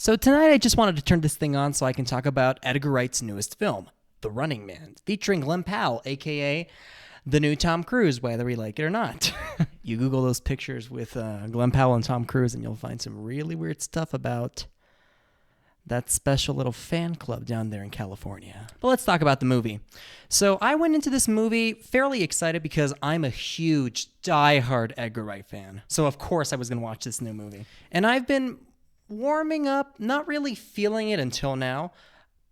So tonight I just wanted to turn this thing on so I can talk about Edgar Wright's newest film, The Running Man, featuring Glen Powell, aka the new Tom Cruise, whether we like it or not. You Google those pictures with Glen Powell and Tom Cruise and you'll find some really weird stuff about that special little fan club down there in California. But let's talk about the movie. So I went into this movie fairly excited because I'm a huge, diehard Edgar Wright fan. So of course I was going to watch this new movie. And I've been warming up, not really feeling it until now.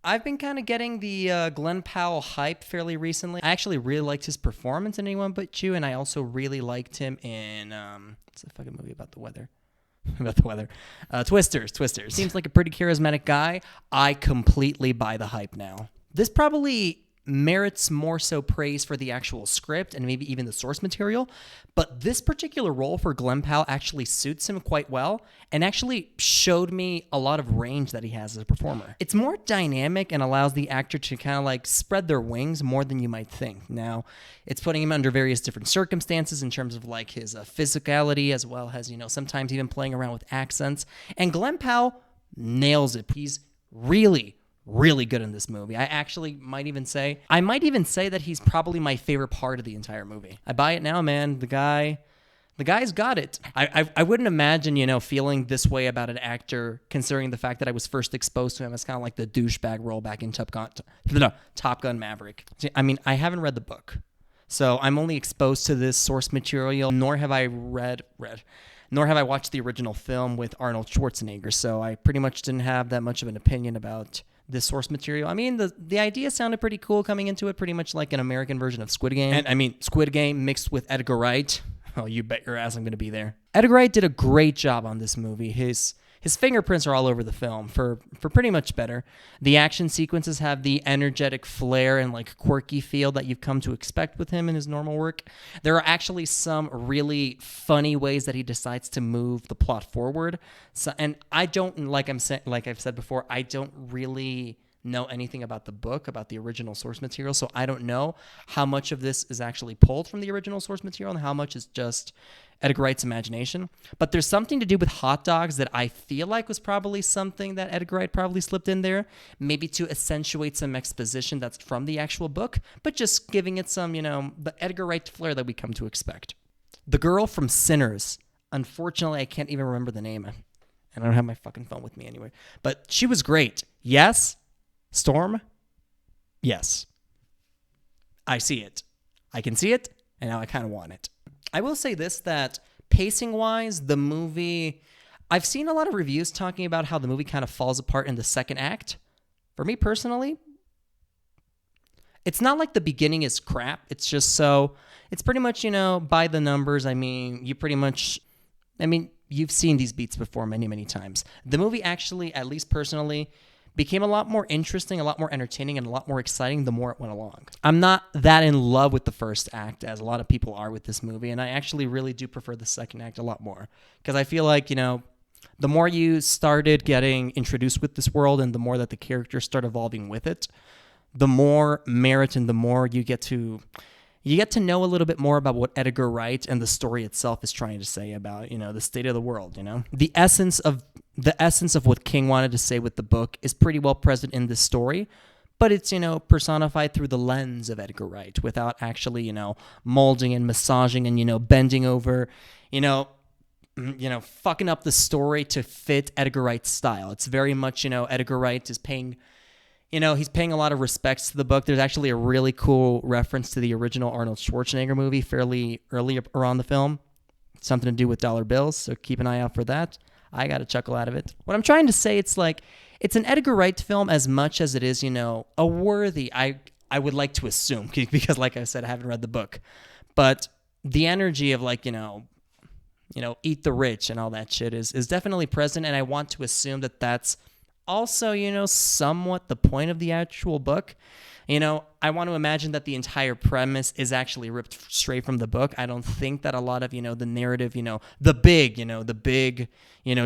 I've been kind of getting the Glen Powell hype fairly recently. I actually really liked his performance in Anyone But You, and I also really liked him in, what's the fucking movie about the weather? Twisters. Seems like a pretty charismatic guy. I completely buy the hype now. This probably merits more so praise for the actual script and maybe even the source material, but this particular role for Glen Powell actually suits him quite well and actually showed me a lot of range that he has as a performer. It's more dynamic and allows the actor to kind of like spread their wings more than you might think. Now, it's putting him under various different circumstances in terms of like his physicality, as well as, sometimes even playing around with accents. And Glen Powell nails it. He's really good in this movie. I might even say that he's probably my favorite part of the entire movie. I buy it now, man. The guy's got it. I wouldn't imagine, feeling this way about an actor, considering the fact that I was first exposed to him as kind of like the douchebag role back in Top Gun Maverick. See, I haven't read the book, so I'm only exposed to this source material, nor have I nor have I watched the original film with Arnold Schwarzenegger, so I pretty much didn't have that much of an opinion about this source material. I mean, the idea sounded pretty cool coming into it, pretty much like an American version of Squid Game. And Squid Game mixed with Edgar Wright. Oh, you bet your ass I'm going to be there. Edgar Wright did a great job on this movie. His fingerprints are all over the film for pretty much better. The action sequences have the energetic flair and like quirky feel that you've come to expect with him in his normal work. There are actually some really funny ways that he decides to move the plot forward. So, and I don't, like I've said before, I don't really know anything about the book, about the original source material, so I don't know how much of this is actually pulled from the original source material and how much is just Edgar Wright's imagination. But there's something to do with hot dogs that I feel like was probably something that Edgar Wright probably slipped in there, maybe to accentuate some exposition that's from the actual book, but just giving it some, the Edgar Wright flair that we come to expect. The girl from Sinners, unfortunately, I can't even remember the name. I don't have my fucking phone with me anyway, but she was great. Yes. Storm? Yes. I see it. I can see it, and now I kind of want it. I will say this, that pacing-wise, the movie, I've seen a lot of reviews talking about how the movie kind of falls apart in the second act. For me personally, it's not like the beginning is crap. It's just it's pretty much, by the numbers. You've seen these beats before many, many times. The movie actually, at least personally, became a lot more interesting, a lot more entertaining, and a lot more exciting the more it went along. I'm not that in love with the first act, as a lot of people are with this movie, and I actually really do prefer the second act a lot more. Because I feel like, the more you started getting introduced with this world and the more that the characters start evolving with it, the more merit and the more you get to know a little bit more about what Edgar Wright and the story itself is trying to say about, the state of the world, The essence of what King wanted to say with the book is pretty well present in this story, but it's, personified through the lens of Edgar Wright without actually, molding and massaging and, bending over, fucking up the story to fit Edgar Wright's style. It's very much, Edgar Wright is paying he's paying a lot of respects to the book. There's actually a really cool reference to the original Arnold Schwarzenegger movie fairly early around the film. Something to do with dollar bills, so keep an eye out for that. I got a chuckle out of it. What I'm trying to say, it's an Edgar Wright film as much as it is, a worthy, I would like to assume, because like I said, I haven't read the book. But the energy of eat the rich and all that shit is definitely present, and I want to assume that that's also, somewhat the point of the actual book. I want to imagine that the entire premise is actually ripped straight from the book. I don't think that a lot of, the narrative, the big,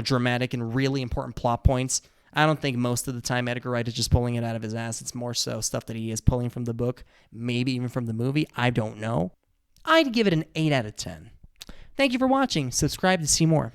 dramatic and really important plot points, I don't think most of the time Edgar Wright is just pulling it out of his ass. It's more so stuff that he is pulling from the book, maybe even from the movie. I don't know. I'd give it an 8 out of 10. Thank you for watching. Subscribe to see more.